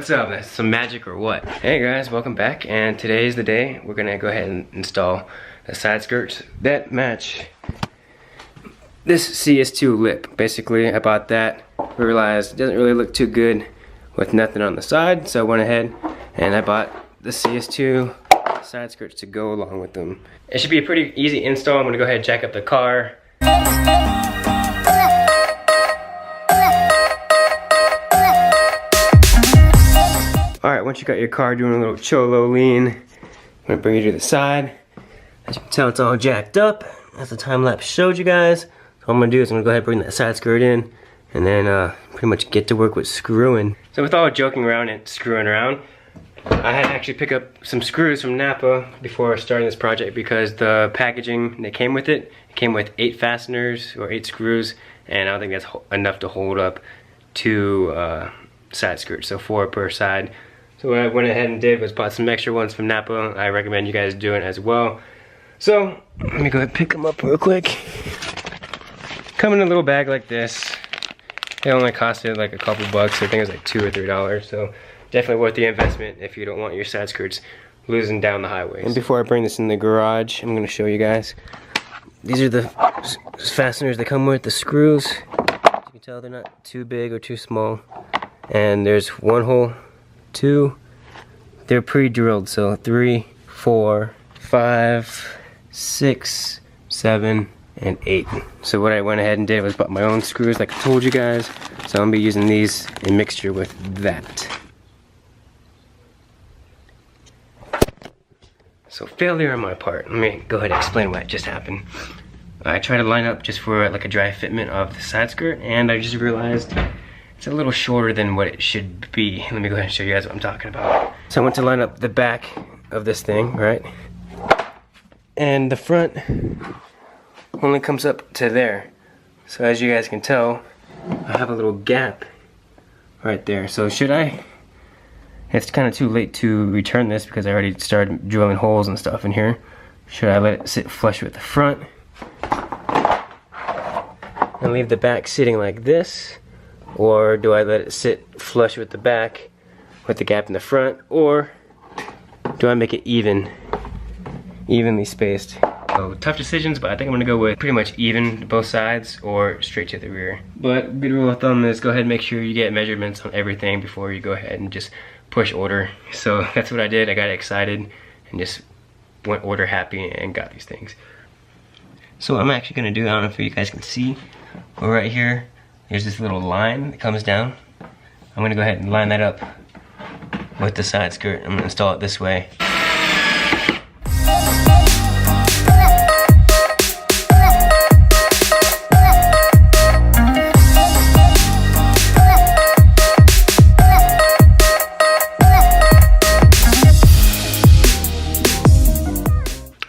What's up? That's some magic or what? Hey guys, welcome back, and today's the day we're gonna go ahead and install the side skirts that match this CS2 Lip. Basically, I bought that, realized it doesn't really look too good with nothing on the side, so I went ahead and I bought the CS2 side skirts to go along with them. It should be a pretty easy install. I'm gonna go ahead and jack up the car. Alright, once you got your car doing a little cholo lean, I'm gonna bring you to the side. As you can tell, it's all jacked up, as the time lapse showed you guys. So all I'm gonna do is I'm gonna go ahead and bring that side skirt in, and then pretty much get to work with screwing. So with all joking around and screwing around, I had to actually pick up some screws from Napa before starting this project, because the packaging that came with it came with 8 fasteners or 8 screws, and I don't think that's enough to hold up 2 side skirts, so 4 per side. So what I went ahead and did was bought some extra ones from Napa. I recommend you guys do it as well. So let me go ahead and pick them up real quick. Come in a little bag like this. They only costed like a couple bucks. I think it was like $2 or $3. So definitely worth the investment if you don't want your side skirts losing down the highways. And before I bring this in the garage, I'm going to show you guys. These are the fasteners that come with the screws. As you can tell, they're not too big or too small. And there's 1 hole, 2. They're pre-drilled, so 3, 4, 5, 6, 7, and 8. So what I went ahead and did was bought my own screws like I told you guys. So I'm gonna be using these in mixture with that. So failure on my part. Let me go ahead and explain what just happened. I tried to line up just for like a dry fitment of the side skirt, and I just realized it's a little shorter than what it should be. Let me go ahead and show you guys what I'm talking about. So I went to line up the back of this thing, right? And the front only comes up to there. So as you guys can tell, I have a little gap right there. So should I? It's kind of too late to return this because I already started drilling holes and stuff in here. Should I let it sit flush with the front and leave the back sitting like this? Or do I let it sit flush with the back with the gap in the front? Or do I make it evenly spaced? So tough decisions, but I think I'm gonna go with pretty much even to both sides or straight to the rear. But good rule of thumb is go ahead and make sure you get measurements on everything before you go ahead and just push order. So that's what I did. I got excited and just went order happy and got these things. So what I'm actually gonna do, I don't know if you guys can see, but right here, there's this little line that comes down. I'm gonna go ahead and line that up with the side skirt. I'm gonna install it this way.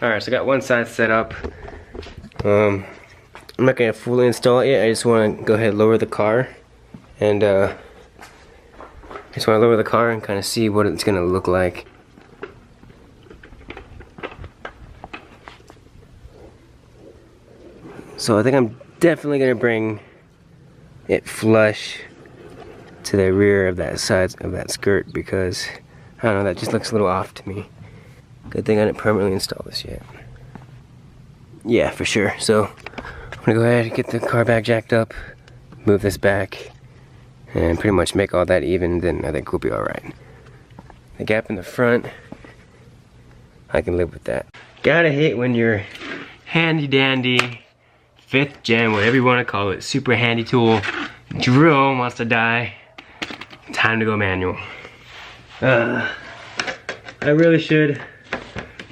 Alright, so I got one side set up. I'm not gonna fully install it yet. I just want to go ahead and lower the car, and kind of see what it's gonna look like. So I think I'm definitely gonna bring it flush to the rear of that side of that skirt, because I don't know, that just looks a little off to me. Good thing I didn't permanently install this yet. Yeah, for sure. So I'm gonna go ahead and get the car back jacked up, move this back, and pretty much make all that even, then I think we'll be alright. The gap in the front, I can live with that. Gotta hate when your handy dandy 5th gen, whatever you wanna call it, super handy tool drill wants to die. Time to go manual. I really should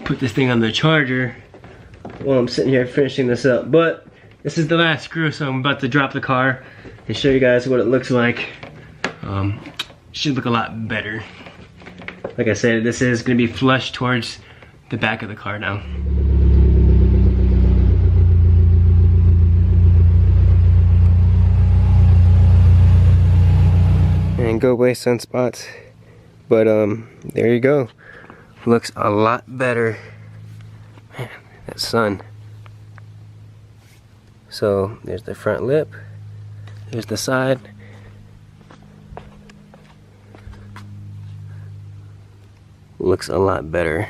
put this thing on the charger while I'm sitting here finishing this up, but this is the last screw, so I'm about to drop the car and show you guys what it looks like. Should look a lot better. Like I said, this is gonna be flush towards the back of the car now. And go away sunspots. But there you go. Looks a lot better. Man, that sun. So there's the front lip. There's the side. looks a lot better.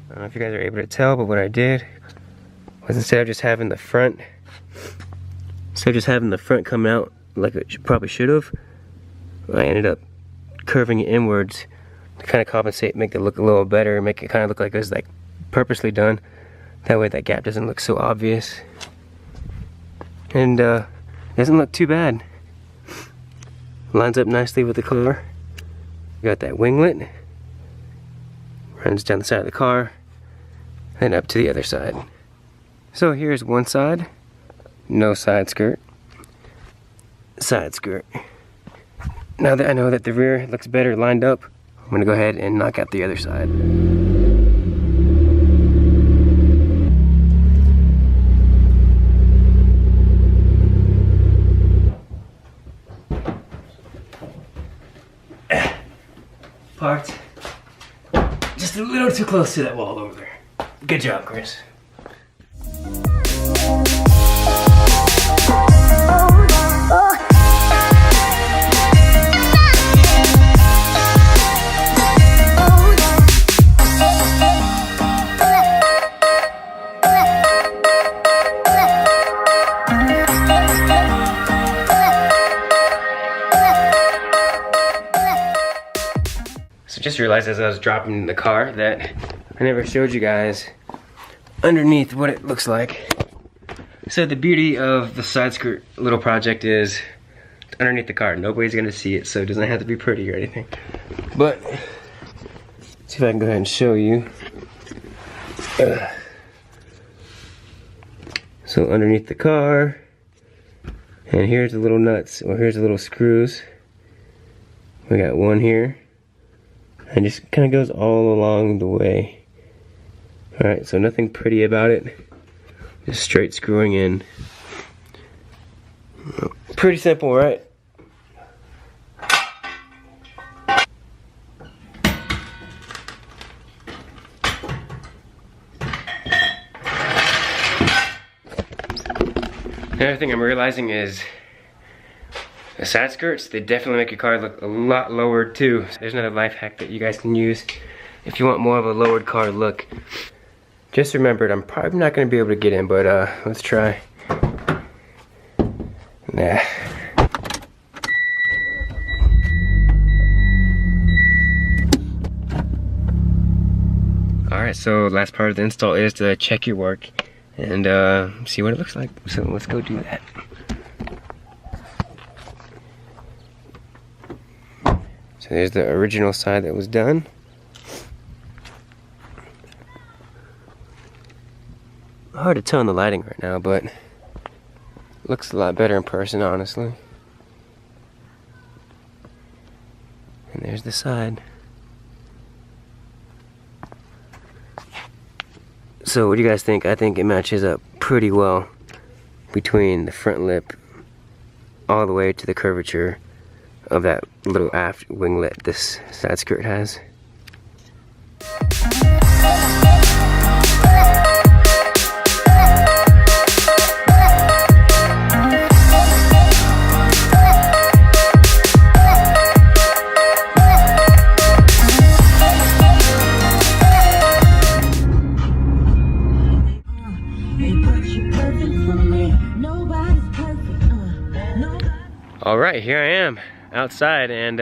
I don't know if you guys are able to tell, but what I did was instead of just having the front come out like it probably should have, I ended up curving it inwards to kind of compensate, make it look a little better, make it kind of look like it was like purposely done. That way that gap doesn't look so obvious. And doesn't look too bad. Lines up nicely with the car. Got that winglet. Runs down the side of the car. And up to the other side. So here's one side. No side skirt. Side skirt. Now that I know that the rear looks better lined up, I'm gonna go ahead and knock out the other side. Parked just a little too close to that wall over there. Good job, Chris. So just realized as I was dropping the car that I never showed you guys underneath what it looks like. So the beauty of the side skirt little project is underneath the car. Nobody's gonna see it, so it doesn't have to be pretty or anything. But let's see if I can go ahead and show you. So underneath the car, and here's the little nuts, or here's the little screws. We got one here. And just kind of goes all along the way. Alright, so nothing pretty about it. Just straight screwing in. Pretty simple, right? Another thing I'm realizing is the side skirts, they definitely make your car look a lot lowered too. There's another life hack that you guys can use if you want more of a lowered car look. Just remembered, I'm probably not going to be able to get in, but let's try. Nah. Alright, so last part of the install is to check your work and see what it looks like. So let's go do that. So there's the original side that was done. Hard to tell in the lighting right now, but looks a lot better in person, honestly. And there's the side. So what do you guys think? I think it matches up pretty well between the front lip all the way to the curvature of that little aft winglet this side skirt has. Alright, here I am outside, and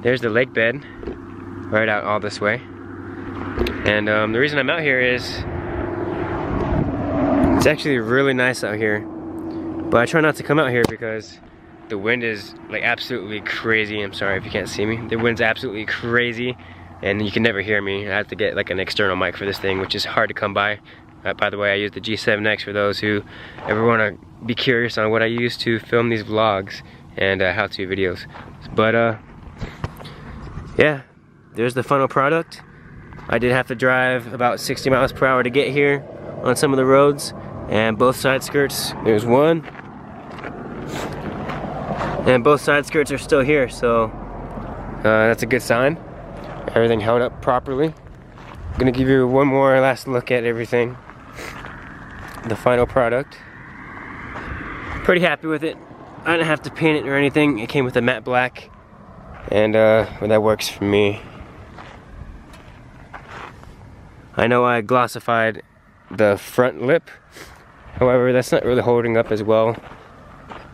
there's the lake bed right out all this way. And the reason I'm out here is it's actually really nice out here, but I try not to come out here because the wind is like absolutely crazy. I'm sorry if you can't see me. The wind's absolutely crazy and you can never hear me. I have to get like an external mic for this thing, which is hard to come by. By the way, I use the G7X for those who ever want to be curious on what I use to film these vlogs and how-to videos. But yeah, there's the final product. I did have to drive about 60 miles per hour to get here on some of the roads, and both side skirts, there's one, and both side skirts are still here, so that's a good sign. Everything held up properly. I'm gonna give you one more last look at everything. The final product. Pretty happy with it. I didn't have to paint it or anything. It came with a matte black and well, that works for me. I know I glossified the front lip, however that's not really holding up as well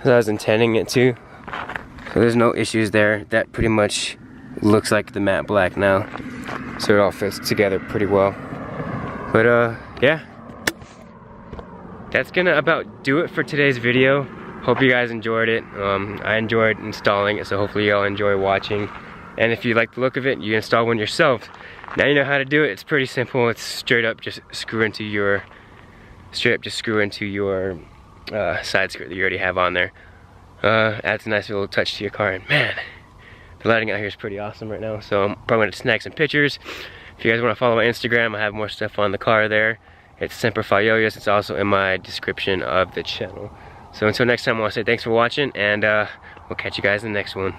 as I was intending it to, so there's no issues there. That pretty much looks like the matte black now, so it all fits together pretty well. But yeah, that's gonna about do it for today's video. Hope you guys enjoyed it. I enjoyed installing it, so hopefully y'all enjoy watching. And if you like the look of it, you install one yourself. Now you know how to do it. It's pretty simple. It's straight up just screw into your side skirt that you already have on there. Adds a nice little touch to your car, and man, the lighting out here is pretty awesome right now. So I'm probably gonna snag some pictures. If you guys want to follow my Instagram, I have more stuff on the car there. It's Semper Fi Yo-Yos. It's also in my description of the channel. So until next time, I want to say thanks for watching, and we'll catch you guys in the next one.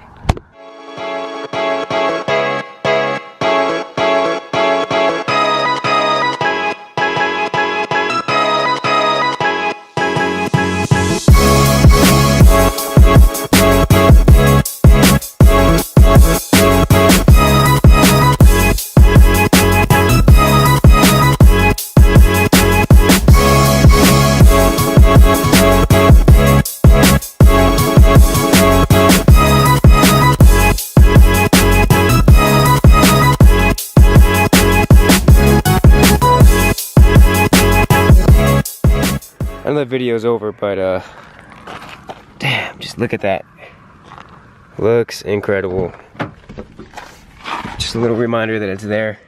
I know the video's over, but damn, just look at that. Looks incredible. Just a little reminder that it's there.